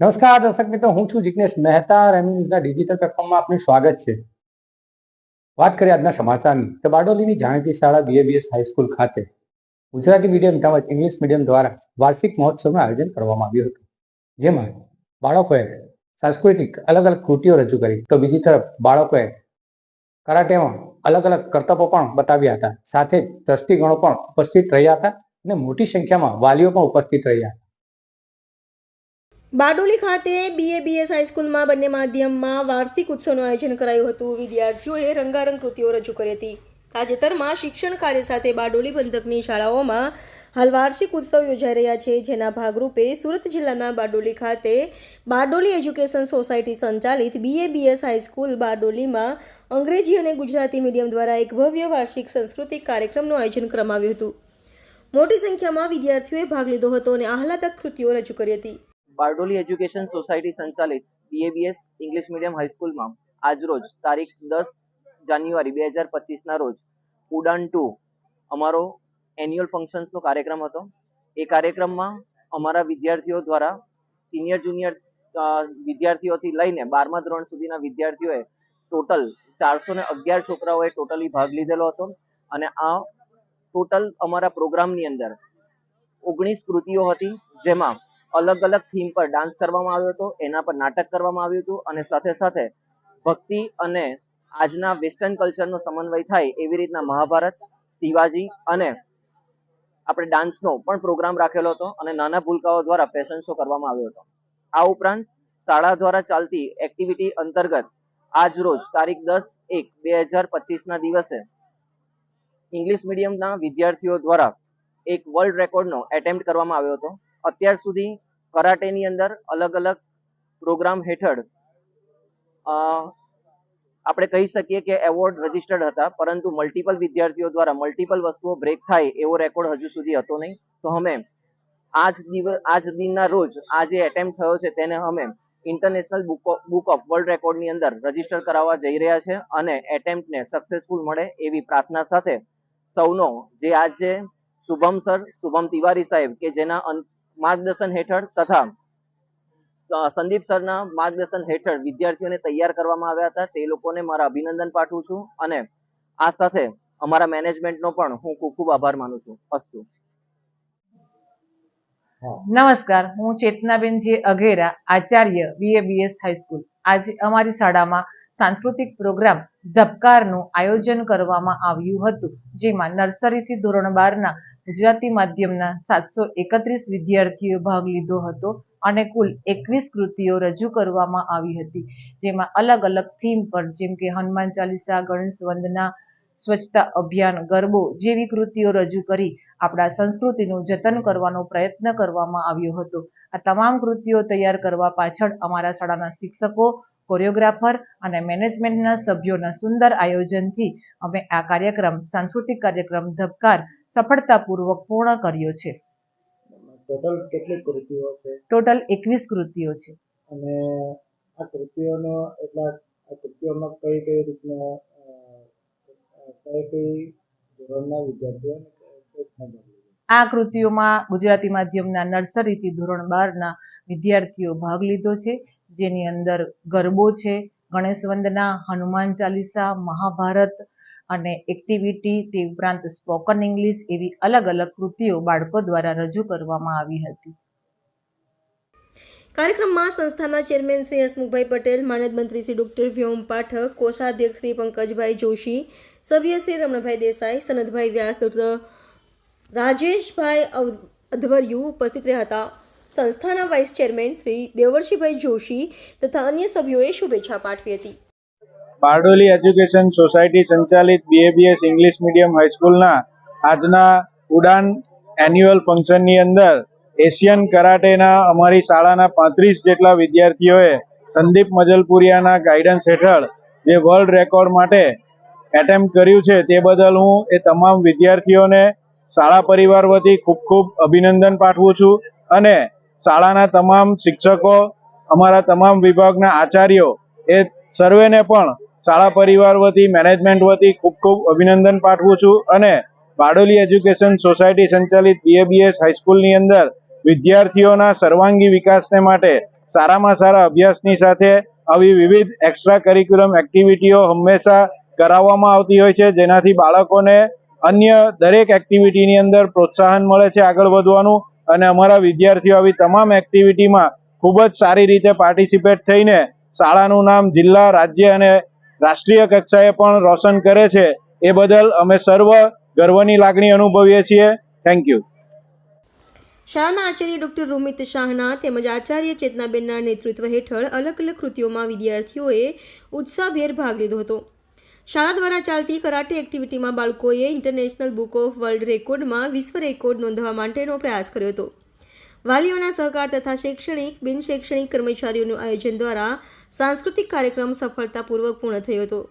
નમસ્કાર દર્શક મિત્રો, હું છું જિગ્નેશ મહેતા. એમી ન્યૂઝના ડિજિટલ પ્લેટફોર્મમાં આપનું સ્વાગત છે. વાત કરીએ આજના સમાચારની તો બારડોલીની જાણીતી શાળા BABS હાઈસ્કૂલ ખાતે ગુજરાતી મીડિયમ તેમજ ઇંગ્લિશ મીડિયમ દ્વારા વાર્ષિક મહોત્સવનું આયોજન કરવામાં આવ્યું હતું, જેમાં બાળકોએ સાંસ્કૃતિક અલગ અલગ કૃતિઓ રજૂ કરી તો બીજી તરફ બાળકોએ કરાટેમાં અલગ અલગ કરતબો પણ બતાવ્યા હતા. સાથે જ ટ્રસ્ટીગણો પણ ઉપસ્થિત રહ્યા હતા અને મોટી સંખ્યામાં વાલીઓ પણ ઉપસ્થિત રહ્યા હતા. બારડોલી ખાતે BABS હાઈસ્કૂલમાં બંને માધ્યમમાં વાર્ષિક ઉત્સવનું આયોજન કરાયું હતું. વિદ્યાર્થીઓએ રંગારંગ કૃતિઓ રજૂ કરી હતી. તાજેતરમાં શિક્ષણ કાર્ય સાથે બારડોલી પંથકની શાળાઓમાં હાલ વાર્ષિક ઉત્સવ યોજાઈ રહ્યા છે, જેના ભાગરૂપે સુરત જિલ્લાના બારડોલી ખાતે બારડોલી એજ્યુકેશન સોસાયટી સંચાલિત BABS હાઈસ્કૂલ બારડોલીમાં અંગ્રેજી અને ગુજરાતી મીડિયમ દ્વારા એક ભવ્ય વાર્ષિક સાંસ્કૃતિક કાર્યક્રમનું આયોજન કરવામાં આવ્યું હતું. મોટી સંખ્યામાં વિદ્યાર્થીઓએ ભાગ લીધો હતો અને આહલાદક કૃતિઓ રજૂ કરી હતી. બારડોલી એજ્યુકેશન સોસાયટી સંચાલિત BABS ઇંગ્લિશ મીડિયમ હાઈસ્કૂલમાં આજરોજ તારીખ 10 જાન્યુઆરી 2025 ના રોજ ઉડાન 2 અમારો એન્યુઅલ ફંક્શન્સનો કાર્યક્રમ હતો. એ કાર્યક્રમમાં અમારા વિદ્યાર્થીઓ દ્વારા સિનિયર જુનિયર વિદ્યાર્થીઓથી લઈને 12મા ધોરણ સુધીના વિદ્યાર્થીઓએ ટોટલ 411 છોકરાઓએ ટોટલી ભાગ લીધેલો હતો. અને આ ટોટલ અમારા પ્રોગ્રામની અંદર 19 કૃતિઓ હતી, જેમાં અલગ અલગ થીમ પર ડાન્સ કરવામાં આવ્યો હતો, એના પર નાટક કરવામાં આવ્યું હતું અને સાથે સાથે ભક્તિ અને આજના વેસ્ટર્ન કલ્ચરનો સમન્વય થાય એવી રીતના મહાભારત, શિવાજી અને આપણે ડાન્સનો પણ પ્રોગ્રામ રાખેલો હતો અને નાના ભૂલકાઓ દ્વારા ફેશન શો કરવામાં આવ્યો હતો. આ ઉપરાંત શાળા દ્વારા ચાલતી એક્ટિવિટી અંતર્ગત આજ રોજ તારીખ 10/1/2025 ના દિવસે ઇંગ્લિશ મીડિયમના વિદ્યાર્થીઓ દ્વારા એક વર્લ્ડ રેકોર્ડનો એટેમ્પ્ટ કરવામાં આવ્યો હતો. અત્યાર સુધી કરાટેની અંદર અલગ અલગ પ્રોગ્રામ હેઠળ આપણે કહી શકીએ કે એવોર્ડ રજીસ્ટર્ડ હતા, પરંતુ મલ્ટિપલ વિદ્યાર્થીઓ દ્વારા મલ્ટિપલ વસ્તુઓ બ્રેક થાય એવો રેકોર્ડ હજુ સુધી હતો નહીં. તો અમે આજ દિનના રોજ આ જે એટેમ્પ્ટ થયો છે તેને અમે ઇન્ટરનેશનલ બુક ઓફ વર્લ્ડ રેકોર્ડની અંદર રજીસ્ટર કરાવવા જઈ રહ્યા છે અને એટેમ્પ્ટને સક્સેસફુલ મળે એવી પ્રાર્થના સાથે સૌનો જે આજે શુભમ તિવારી સાહેબ કે જેના માર્ગદર્શન હેઠળ તથા સંદીપ સરના માર્ગદર્શન હેઠળ વિદ્યાર્થીઓને તૈયાર કરવામાં આવ્યા હતા, તે લોકોને મારા અભિનંદન પાઠવું છું અને આ સાથે અમારા મેનેજમેન્ટનો પણ હું ખૂબ ખૂબ આભાર માનું છું. અસ્તુ. નમસ્કાર, હું ચેતનાબેન જે અઘેરા, આચાર્ય BABS હાઈસ્કૂલ. આજે અમારી શાળામાં સાંસ્કૃતિક પ્રોગ્રામ ધબકારનું આયોજન કરવામાં આવ્યું હતું, જેમાં નર્સરીથી ધોરણ 12ના ગુજરાતી માધ્યમના 731 વિદ્યાર્થીઓ ભાગ લીધો હતો અને કુલ 21 કૃતિઓ રજૂ કરવામાં આવી હતી, જેમાં અલગ અલગ થીમ પર જેમ કે હનુમાન ચાલીસા, ગણેશ વંદના, સ્વચ્છતા અભિયાન, ગરબો જેવી કૃતિઓ રજૂ કરી આપણા સંસ્કૃતિનું જતન કરવાનો પ્રયત્ન કરવામાં આવ્યો હતો. આ તમામ કૃતિઓ તૈયાર કરવા પાછળ અમારા શાળાના શિક્ષકો, કોરિયોગ્રાફર અને મેનેજમેન્ટના સભ્યોના સુંદર આયોજનથી અમે આ સાંસ્કૃતિક કાર્યક્રમ ધબકાર સફળતાપૂર્વક પૂર્ણ કર્યો છે. ટોટલ કેટલી કૃતિઓ છે? ટોટલ 21 કૃતિઓ છે. અને આ કૃતિઓમાં કઈ રીતના કઈ ધોરણના વિદ્યાર્થીઓ આ કૃતિઓમાં ગુજરાતી માધ્યમના નર્સરીથી ધોરણ 12ના વિદ્યાર્થીઓ ભાગ લીધો છે, જેની અંદર ગરબો છે, ગણેશ વંદના, હનુમાન ચાલીસા, મહાભારત અને એક્ટિવિટી, તે ઉપરાંત સ્પોકન ઇંગ્લિશ એવી અલગ અલગ કૃતિઓ બાળકો દ્વારા રજૂ કરવામાં આવી હતી. કાર્યક્રમમાં સંસ્થાના ચેરમેન શ્રી હસમુખભાઈ પટેલ, માનદ મંત્રી શ્રી ડોક્ટર વ્યોમ પાઠક, કોષાધ્યક્ષ શ્રી પંકજભાઈ જોશી, સભ્ય શ્રી રમણભાઈ દેસાઈ, સનદભાઈ વ્યાસ, ડોક્ટર રાજેશભાઈ અધવર્યુ ઉપસ્થિત રહ્યા હતા. સંસ્થાના વાઇસ ચેરમેન શ્રી દેવર્ષિભાઈ જોશી તથા અન્ય સભ્યોએ શુભેચ્છા પાઠવી હતી. બારડોલી એજ્યુકેશન સોસાયટી સંચાલિત BABS ઇંગ્લિશ મીડિયમ હાઈસ્કૂલના આજના ઉડાન એન્યુઅલ ફંક્શનની અંદર એશિયન કરાટેના અમારી શાળાના 35 જેટલા વિદ્યાર્થીઓએ સંદીપ મજલપુરિયાના ગાઈડન્સ હેઠળ જે વર્લ્ડ રેકોર્ડ માટે એટેમ્પ્ટ કર્યું છે, તે બદલ હું એ તમામ વિદ્યાર્થીઓને શાળા પરિવાર વતી ખૂબ ખૂબ અભિનંદન પાઠવું છું અને શાળાના તમામ શિક્ષકો, અમારા તમામ વિભાગના આચાર્યો એ સર્વેને પણ શાળા પરિવાર વતી, મેનેજમેન્ટ વતી ખૂબ ખૂબ અભિનંદન પાઠવું છું અને બારડોલી એજ્યુકેશન સોસાયટી સંચાલિત BABS હાઈસ્કૂલની અંદર વિદ્યાર્થીઓના સર્વાંગી વિકાસને માટે સારામાં સારા અભ્યાસની સાથે આવી વિવિધ એક્સ્ટ્રા કરિક્યુલમ એક્ટિવિટીઓ હંમેશા કરાવવામાં આવતી હોય છે, જેનાથી બાળકોને અન્ય દરેક એક્ટિવિટીની અંદર પ્રોત્સાહન મળે છે આગળ વધવાનું, અને અમારા વિદ્યાર્થીઓ આવી તમામ એક્ટિવિટીમાં ખૂબ જ સારી રીતે પાર્ટિસિપેટ થઈને શાળાનું નામ જિલ્લા, રાજ્ય અને રાષ્ટ્રીય કક્ષાએ પણ રોશન કરે છે. એ બદલ અમે સર્વ ગર્વની લાગણી અનુભવીએ છીએ. Thank you. શાળાના આચાર્ય ડોક્ટર રોમિત શાહના તેમજ આચાર્ય ચેતનાબેનના નેતૃત્વ હેઠળ અલગ અલગ કૃતિઓમાં વિદ્યાર્થીઓએ ઉત્સાહભેર ભાગ લીધો હતો. શાળા દ્વારા ચાલતી કરાટે એક્ટિવિટીમાં બાળકોએ ઇન્ટરનેશનલ બુક ઓફ વર્લ્ડ રેકોર્ડમાં વિશ્વ રેકોર્ડ નોંધવા માટેનો પ્રયાસ કર્યો હતો. વાલીઓના સહકાર તથા શૈક્ષણિક બિન શૈક્ષણિક કર્મચારીઓનું આયોજન દ્વારા સાંસ્કૃતિક કાર્યક્રમ સફળતાપૂર્વક પૂર્ણ થયો હતો.